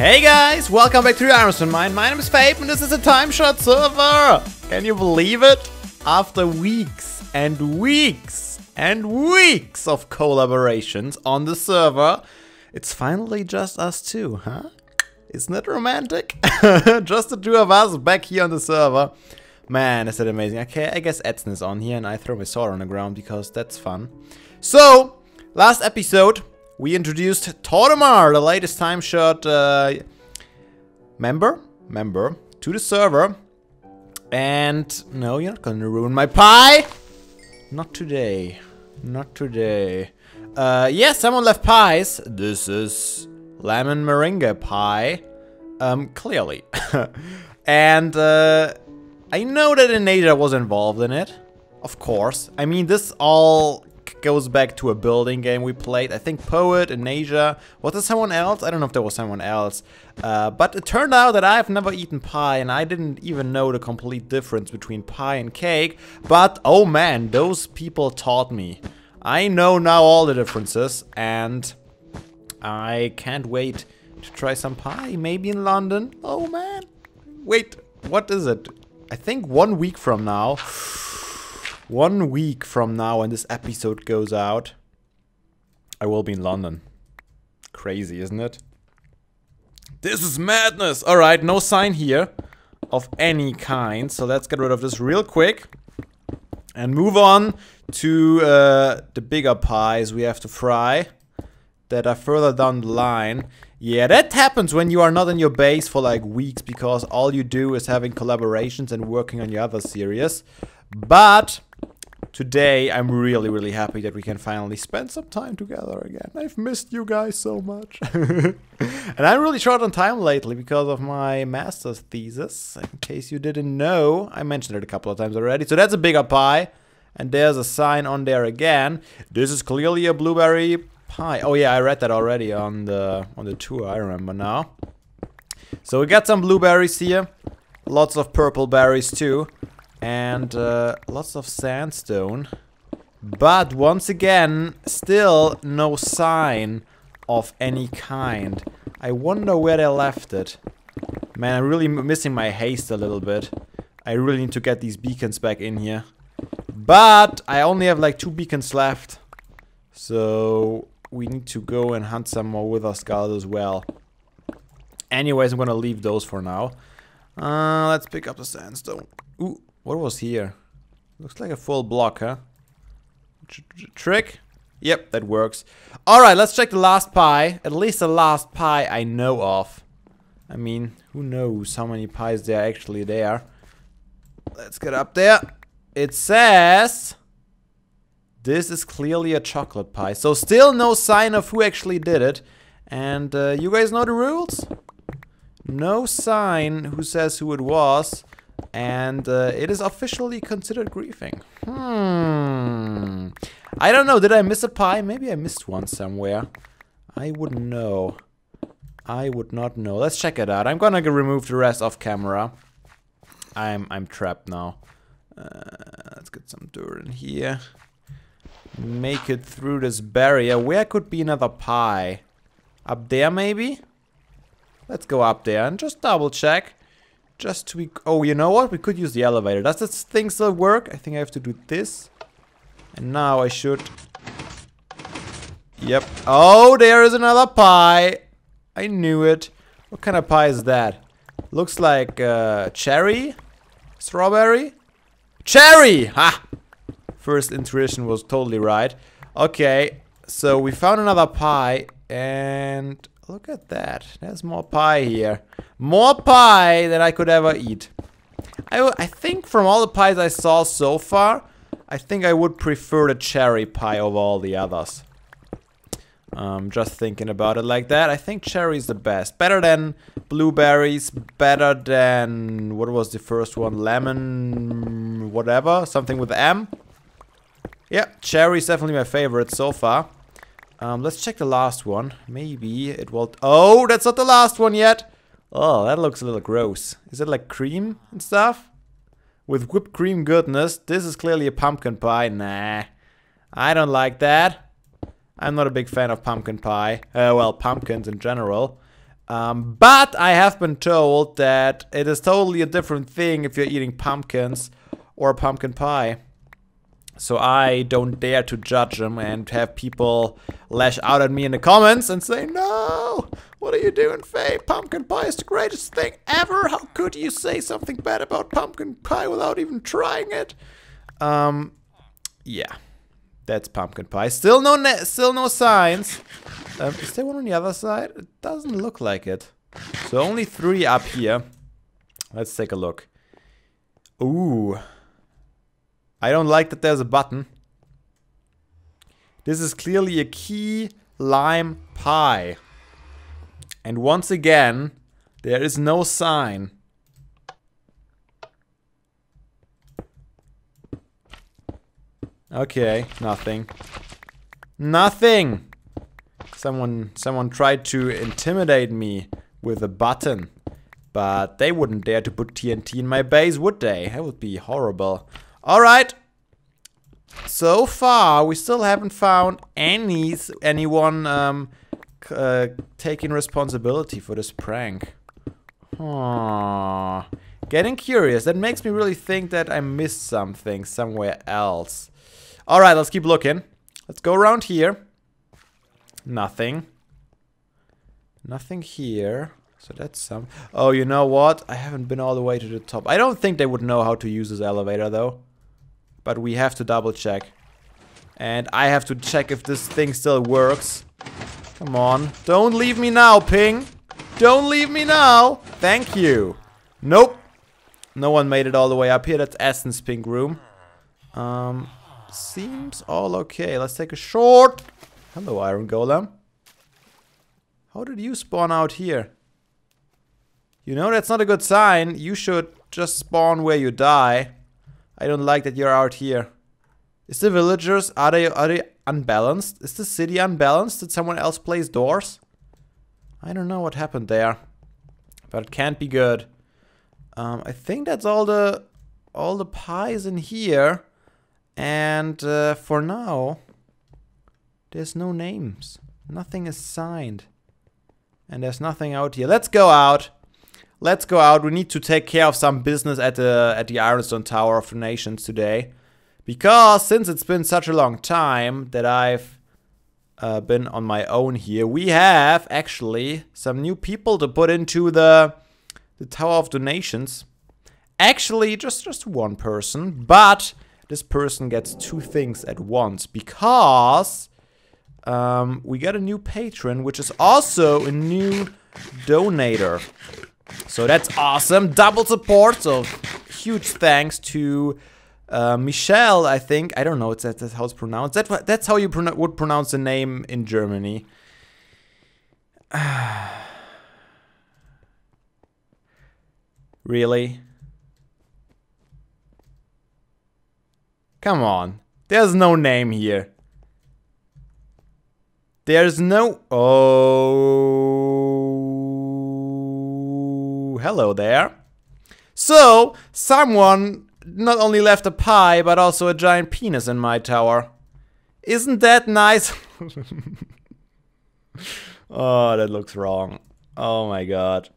Hey guys, welcome back to the Iron Mine. My name is Fabe and this is a TimeShot server. Can you believe it? After weeks and weeks and weeks of collaborations on the server, it's finally just us two, huh? Isn't it romantic? Just the two of us back here on the server. Man, is that amazing. Okay, I guess Edson is on here and I throw my sword on the ground because that's fun. So, last episode, we introduced Tormar, the latest TimeShot member to the server. And no, you're not gonna ruin my pie. Not today. Not today. Yeah, someone left pies. This is lemon meringue pie. Clearly. And I know that Inasia was involved in it. Of course. I mean, this all goes back to a building game we played. I think Poet, Inasia. Was there someone else? I don't know if there was someone else. But it turned out that I've never eaten pie and I didn't even know the complete difference between pie and cake. But, oh man, those people taught me. I know now all the differences and I can't wait to try some pie. Maybe in London. Oh man. Wait, what is it? I think 1 week from now. 1 week from now when this episode goes out, I will be in London. Crazy, isn't it? This is madness! Alright, no sign here of any kind. So let's get rid of this real quick. And move on to the bigger pies we have to fry. That are further down the line. Yeah, that happens when you are not in your base for like weeks. Because all you do is having collaborations and working on your other series. But today, I'm really happy that we can finally spend some time together again. I've missed you guys so much. And I'm really short on time lately because of my master's thesis. In case you didn't know, I mentioned it a couple of times already. So that's a bigger pie. And there's a sign on there again. This is clearly a blueberry pie. Oh yeah, I read that already on the tour, I remember now. So we got some blueberries here. Lots of purple berries too. And lots of sandstone. But once again, still no sign of any kind. I wonder where they left it. Man, I'm really missing my haste a little bit. I really need to get these beacons back in here. But I only have like 2 beacons left. So we need to go and hunt some more wither skulls as well. Anyways, I'm gonna leave those for now. Let's pick up the sandstone. Ooh. What was here? Looks like a full block, huh? Trick? Yep, that works. Alright, let's check the last pie. At least the last pie I know of. I mean, who knows how many pies there are actually there. Let's get up there. It says this is clearly a chocolate pie. So still no sign of who actually did it. And you guys know the rules? No sign who says who it was. And it is officially considered griefing. I don't know. Did I miss a pie? Maybe I missed one somewhere. I wouldn't know. I would not know. Let's check it out. I'm gonna remove the rest off camera. I'm trapped now. Let's get some dirt in here. Make it through this barrier. Where could be another pie? Up there maybe? Let's go up there and just double check. Just to be... Oh, you know what? We could use the elevator. Does this thing still work? I think I have to do this. And now I should... Yep. Oh, there is another pie. I knew it. What kind of pie is that? Looks like cherry? Strawberry? Cherry! Ha! First intuition was totally right. Okay. So we found another pie. And... Look at that. There's more pie here. More pie than I could ever eat. I think from all the pies I saw so far, I think I would prefer the cherry pie over all the others. Just thinking about it like that. I think cherry is the best. Better than blueberries. Better than... What was the first one? Lemon... Whatever. Something with M. Yeah, cherry is definitely my favorite so far. Let's check the last one. Maybe it will... Oh, that's not the last one yet. Oh, that looks a little gross. Is it like cream and stuff? With whipped cream goodness. This is clearly a pumpkin pie. Nah. I don't like that. I'm not a big fan of pumpkin pie. Well, pumpkins in general. But I have been told that it is totally a different thing if you're eating pumpkins or pumpkin pie. So I don't dare to judge them and have people lash out at me in the comments and say, no, what are you doing, Fabe? Pumpkin pie is the greatest thing ever. How could you say something bad about pumpkin pie without even trying it? Yeah, that's pumpkin pie. Still no signs. Is there one on the other side? It doesn't look like it. So only 3 up here. Let's take a look. Ooh. I don't like that there's a button. This is clearly a key lime pie. And once again, there is no sign. Okay, nothing. Nothing! Someone tried to intimidate me with a button. But they wouldn't dare to put TNT in my base, would they? That would be horrible. Alright. So far, we still haven't found anyone taking responsibility for this prank. Aww. Getting curious. That makes me really think that I missed something somewhere else. Alright, let's keep looking. Let's go around here. Nothing. Nothing here. So that's some... Oh, you know what? I haven't been all the way to the top. I don't think they would know how to use this elevator, though. But we have to double check. And I have to check if this thing still works. Come on. Don't leave me now, Ping. Don't leave me now. Thank you. Nope. No one made it all the way up here. That's Essence Pink Room. Seems all okay. Let's take a short... Hello, Iron Golem. How did you spawn out here? You know, that's not a good sign. You should just spawn where you die. I don't like that you're out here. Is the villagers, are they unbalanced? Is the city unbalanced? Did someone else place doors? I don't know what happened there. But it can't be good. I think that's all the pies in here. And for now, there's no names. Nothing is signed. And there's nothing out here. Let's go out. Let's go out. We need to take care of some business at the Ironstone Tower of the Nations today. Because since it's been such a long time that I've been on my own here, we have actually some new people to put into the Tower of the Nations. Actually, just one person, but this person gets 2 things at once because we got a new patron, which is also a new donator. So that's awesome. Double support. So huge thanks to Michelle, I think. I don't know. That's how it's pronounced. That's how you would pronounce the name in Germany. Really? Come on. There's no name here. There's no... Oh... Hello there. So, someone not only left a pie, but also a giant penis in my tower. Isn't that nice? Oh, that looks wrong. Oh my god.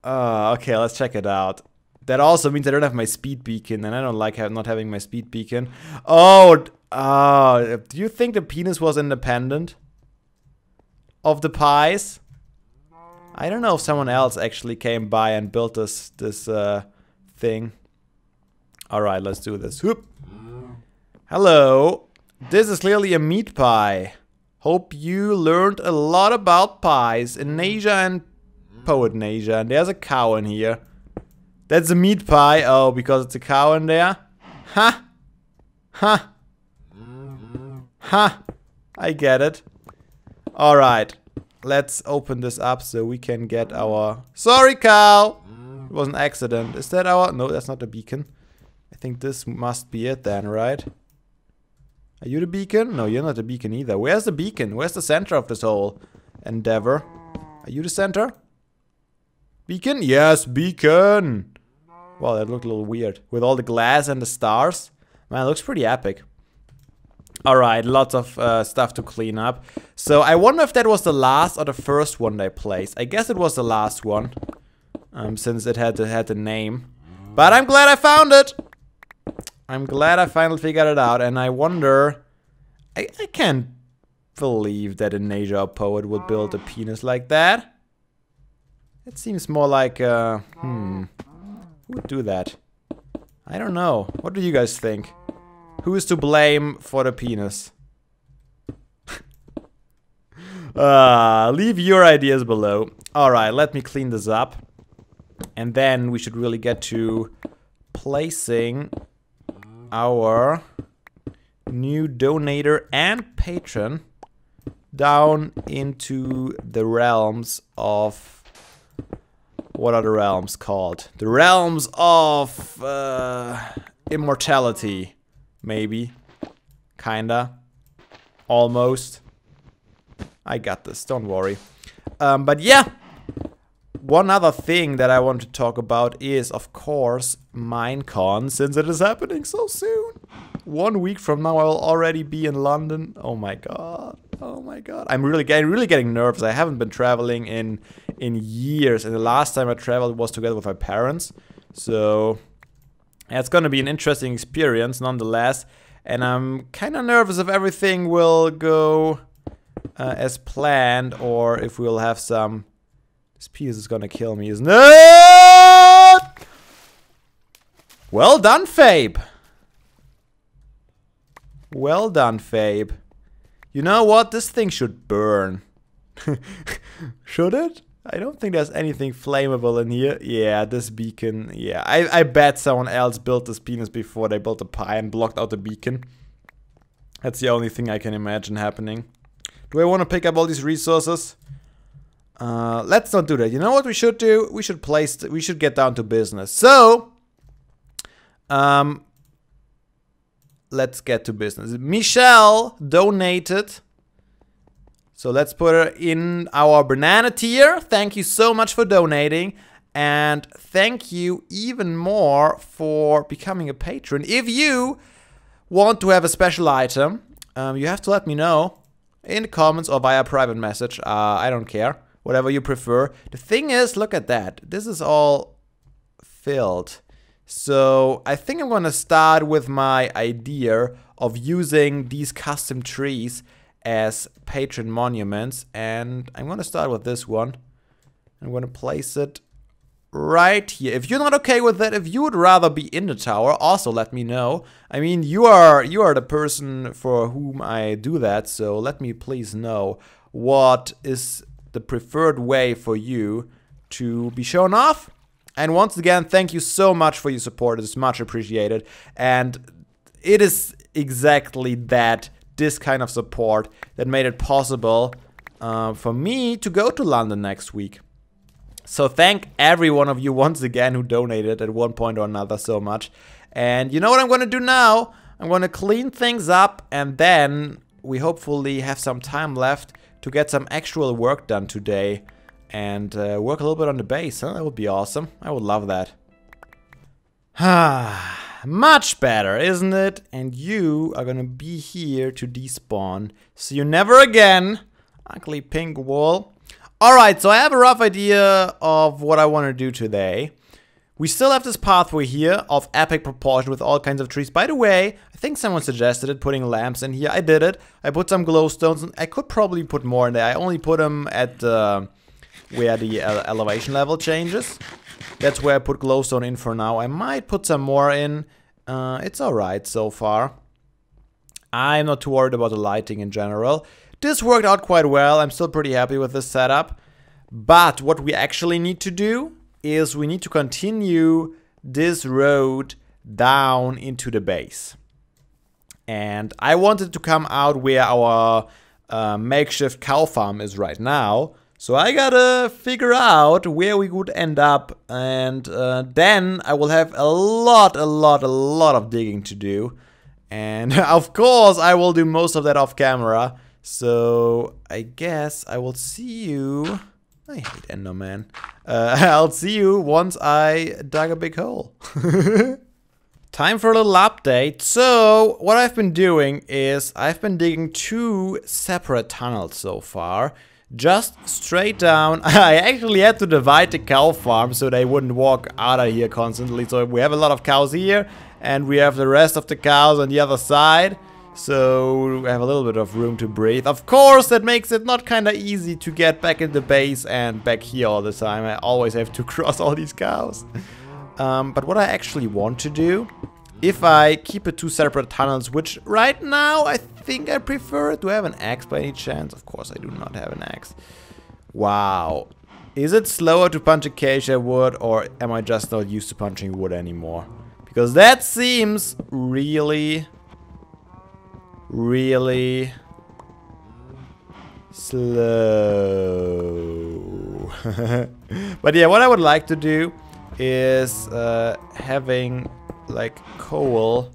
Okay, let's check it out. That also means I don't have my speed beacon, and I don't like not having my speed beacon. Oh, do you think the penis was independent of the pies? I don't know if someone else actually came by and built this thing. All right, let's do this. Whoop. Hello. This is clearly a meat pie. Hope you learned a lot about pies in Asia and Poetnasia. And there's a cow in here. That's a meat pie. Oh, because it's a cow in there? Ha! Ha! Ha! I get it. Alright. Let's open this up so we can get our... Sorry, cow! It was an accident. Is that our... No, that's not the beacon. I think this must be it then, right? Are you the beacon? No, you're not the beacon either. Where's the beacon? Where's the center of this whole endeavor? Are you the center? Beacon? Yes, beacon! Wow, that looked a little weird. With all the glass and the stars. Man, it looks pretty epic. Alright, lots of stuff to clean up. So I wonder if that was the last or the first one they placed. I guess it was the last one. Since it had the name. But I'm glad I found it! I'm glad I finally figured it out. And I wonder... I can't believe that a nature poet would build a penis like that. It seems more like... who would do that? I don't know. What do you guys think? Who is to blame for the penis? Leave your ideas below. Alright, let me clean this up. And then we should really get to placing our new donator and patron down into the realms of... What are the realms called? The realms of immortality. Maybe. Kinda. Almost. I got this, don't worry. But yeah. One other thing that I want to talk about is, of course, Minecon, since it is happening so soon. 1 week from now, I will already be in London. Oh my god. Oh my god. I'm really getting nervous. I haven't been traveling in years. And the last time I traveled was together with my parents. So... it's gonna be an interesting experience, nonetheless, and I'm kind of nervous if everything will go as planned, or if we'll have some... This piece is gonna kill me, isn't it? Well done, Fabe! Well done, Fabe. You know what? This thing should burn. Should it? I don't think there's anything flammable in here. Yeah, this beacon. Yeah, I bet someone else built this penis before they built a pie and blocked out the beacon. That's the only thing I can imagine happening. Do I want to pick up all these resources? Let's not do that. You know what we should do? We should get down to business. So, let's get to business. Michelle donated. So let's put her in our banana tier. Thank you so much for donating. And thank you even more for becoming a patron. If you want to have a special item, you have to let me know in the comments or via private message. I don't care. Whatever you prefer. The thing is, look at that. This is all filled. So I think I'm going to start with my idea of using these custom trees as patron monuments, and I'm gonna start with this one. I'm gonna place it right here. If you're not okay with that, if you would rather be in the tower, also let me know. I mean, you are the person for whom I do that, so let me please know what is the preferred way for you to be shown off. And once again, thank you so much for your support. It's much appreciated, and it is exactly this kind of support that made it possible for me to go to London next week. So thank every one of you once again who donated at one point or another so much. And you know what I'm going to do now? I'm going to clean things up, and then we hopefully have some time left to get some actual work done today and work a little bit on the base. Huh? That would be awesome. I would love that. Much better, isn't it? And you are gonna be here to despawn. See you never again, ugly pink wall. Alright, so I have a rough idea of what I want to do today. We still have this pathway here of epic proportion with all kinds of trees. By the way, I think someone suggested it, putting lamps in here. I did it. I put some glowstones. I could probably put more in there. I only put them at where the elevation level changes. That's where I put glowstone in for now. I might put some more in. It's alright so far. I'm not too worried about the lighting in general. This worked out quite well. I'm still pretty happy with this setup. But what we actually need to do is we need to continue this road down into the base. And I wanted to come out where our makeshift cow farm is right now. So I gotta figure out where we would end up, and then I will have a lot of digging to do. And of course I will do most of that off camera. So I guess I will see you. I hate Enderman. I'll see you once I dug a big hole. Time for a little update. So, what I've been doing is I've been digging 2 separate tunnels so far. Just straight down. I actually had to divide the cow farm so they wouldn't walk out of here constantly. So we have a lot of cows here and we have the rest of the cows on the other side. So we have a little bit of room to breathe. Of course, that makes it not kind of easy to get back in the base and back here all the time. I always have to cross all these cows. But what I actually want to do, if I keep it 2 separate tunnels, which right now I think I prefer. Do I have an axe by any chance? Of course I do not have an axe. Wow. Is it slower to punch acacia wood, or am I just not used to punching wood anymore? Because that seems really slow. But yeah, what I would like to do is having like coal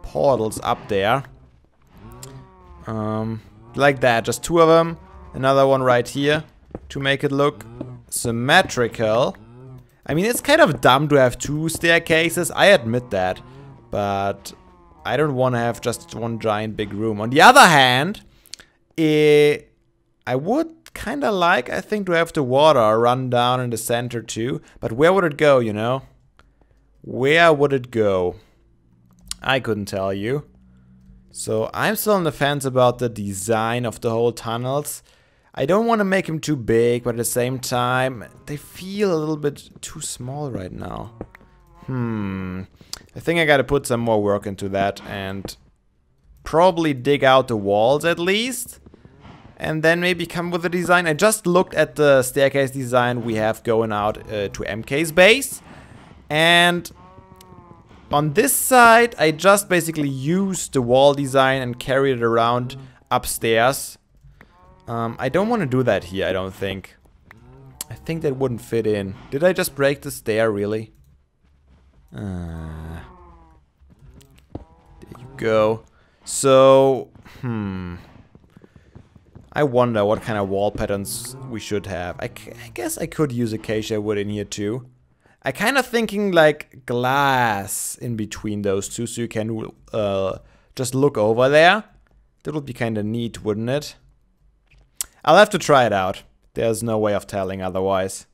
portals up there. Like that, just 2 of them. Another one right here to make it look symmetrical. I mean, it's kind of dumb to have 2 staircases, I admit that. But I don't want to have just one giant big room. On the other hand, I would kind of like, I think, to have the water run down in the center too. But where would it go, you know? Where would it go? I couldn't tell you. So I'm still on the fence about the design of the whole tunnels. I don't want to make them too big, but at the same time, they feel a little bit too small right now. I think I gotta put some more work into that and probably dig out the walls at least. And then maybe come with a design. I just looked at the staircase design we have going out to MK's base. And on this side, I just basically used the wall design and carried it around upstairs. I don't want to do that here, I don't think. I think that wouldn't fit in. Did I just break the stair, really? There you go. So, I wonder what kind of wall patterns we should have. I guess I could use acacia wood in here too. I kind of thinking like glass in between those 2 so you can just look over there. That would be kind of neat, wouldn't it? I'll have to try it out. There's no way of telling otherwise.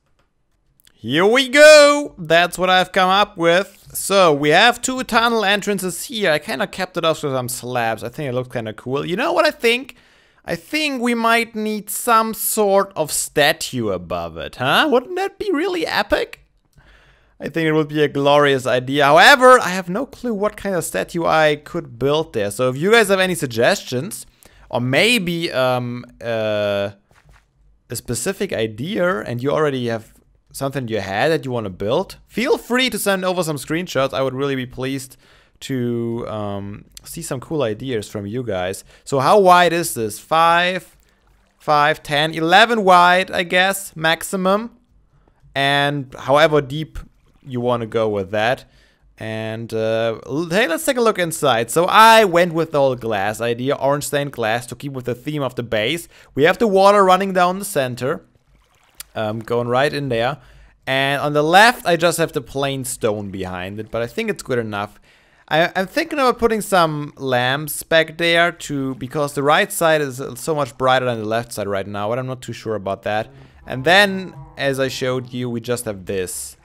Here we go! That's what I've come up with. So, we have 2 tunnel entrances here. I kind of kept it off with some slabs. I think it looks kind of cool. You know what I think? I think we might need some sort of statue above it, huh? Wouldn't that be really epic? I think it would be a glorious idea. However, I have no clue what kind of statue I could build there. So if you guys have any suggestions, or maybe a specific idea, and you already have something in your head that you want to build, feel free to send over some screenshots. I would really be pleased to see some cool ideas from you guys. So how wide is this? 5, 10, 11 wide, I guess, maximum. And however deep you want to go with that. And hey, let's take a look inside. So I went with the whole glass idea, orange stained glass, to keep with the theme of the base. We have the water running down the center, going right in there. And on the left, I just have the plain stone behind it, but I think it's good enough. I'm thinking about putting some lamps back there because the right side is so much brighter than the left side right now, but I'm not too sure about that. And then, as I showed you, we just have this.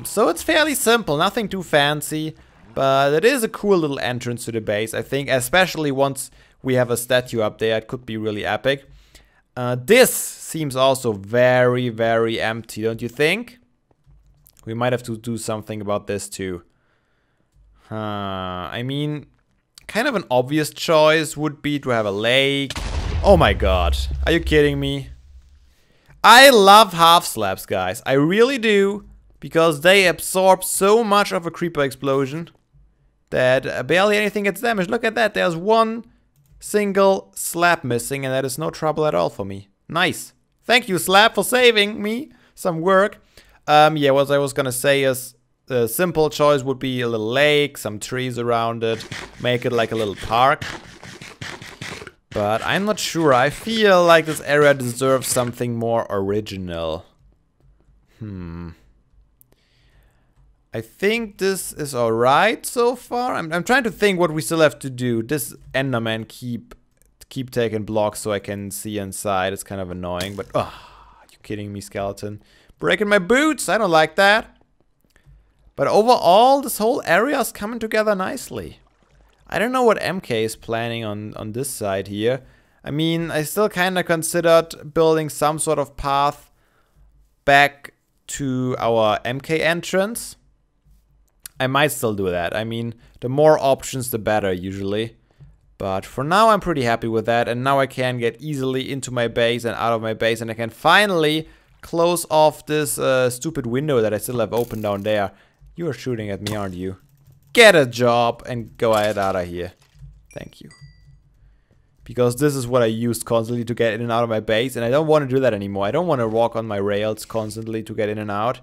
So it's fairly simple, nothing too fancy, but it is a cool little entrance to the base, I think, especially once we have a statue up there. It could be really epic. This seems also very, very empty, don't you think? We might have to do something about this too. I mean, kind of an obvious choice would be to have a lake. Oh my god, are you kidding me? I love half slabs, guys. I really do. Because they absorb so much of a creeper explosion that barely anything gets damaged. Look at that, there's 1 single slab missing, and that is no trouble at all for me. Nice. Thank you, slab, for saving me some work. Yeah, what I was gonna say is the simple choice would be a little lake, some trees around it, make it like a little park. But I'm not sure. I feel like this area deserves something more original. I think this is alright so far. I'm trying to think what we still have to do. This Enderman keep taking blocks so I can see inside. It's kind of annoying, but are you kidding me, skeleton? Breaking my boots. I don't like that. But overall, this whole area is coming together nicely. I don't know what MK is planning on this side here. I mean, I still kind of considered building some sort of path back to our MK entrance. I might still do that. I mean, the more options, the better usually. But for now, I'm pretty happy with that. And now I can get easily into my base and out of my base. And I can finally close off this stupid window that I still have open down there. You are shooting at me, aren't you? Get a job and go ahead out of here. Thank you. Because this is what I used constantly to get in and out of my base. And I don't want to do that anymore. I don't want to walk on my rails constantly to get in and out.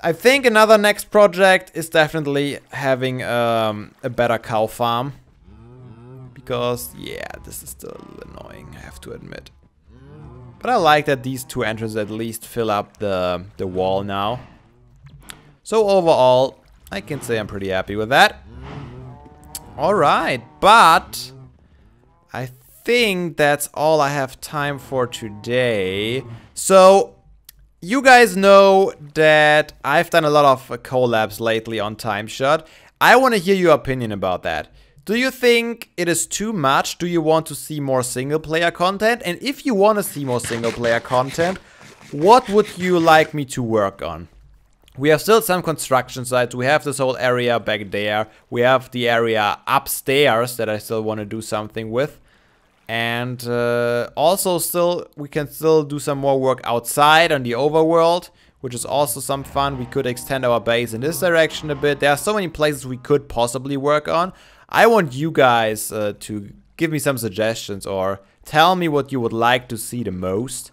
I think another next project is definitely having a better cow farm. Because, yeah, this is still annoying, I have to admit. But I like that these two entrances at least fill up the wall now. So overall, I can say I'm pretty happy with that. Alright, but I think that's all I have time for today. So, you guys know that I've done a lot of collabs lately on TimeShot. I want to hear your opinion about that. Do you think it is too much? Do you want to see more single player content? And if you want to see more single player content, what would you like me to work on? We have still some construction sites. We have this whole area back there. We have the area upstairs that I still want to do something with. And also we can still do some more work outside on the overworld, which is also some fun. We could extend our base in this direction a bit. There are so many places we could possibly work on. I want you guys to give me some suggestions or tell me what you would like to see the most.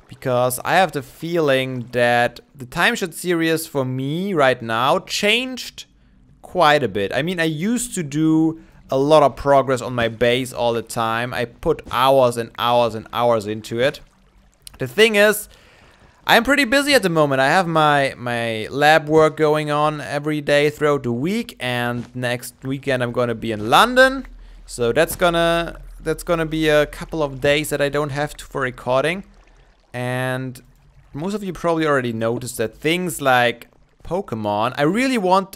Because I have the feeling that the TimeShot series for me right now changed quite a bit. I mean, I used to do a lot of progress on my base all the time. I put hours and hours and hours into it. The thing is, I'm pretty busy at the moment. I have my lab work going on every day throughout the week, and next weekend I'm gonna be in London. So that's gonna be a couple of days that I don't have for recording. And most of you probably already noticed that things like Pokemon,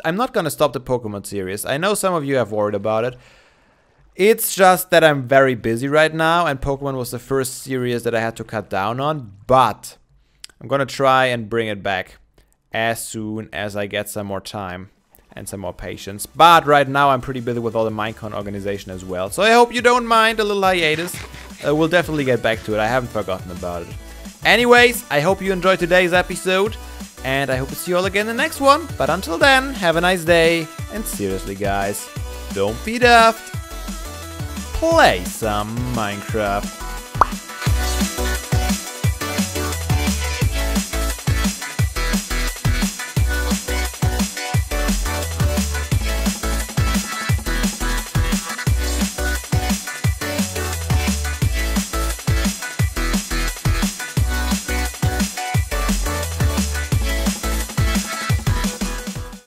I'm not gonna stop the Pokemon series. I know some of you have worried about it. It's just that I'm very busy right now, and Pokemon was the first series that I had to cut down on, but I'm gonna try and bring it back as soon as I get some more time and some more patience. But right now I'm pretty busy with all the Minecon organization as well. So I hope you don't mind a little hiatus. We'll definitely get back to it. I haven't forgotten about it. Anyways, I hope you enjoyed today's episode. And I hope to see you all again in the next one. But until then, have a nice day. And seriously, guys, don't be daft. Play some Minecraft.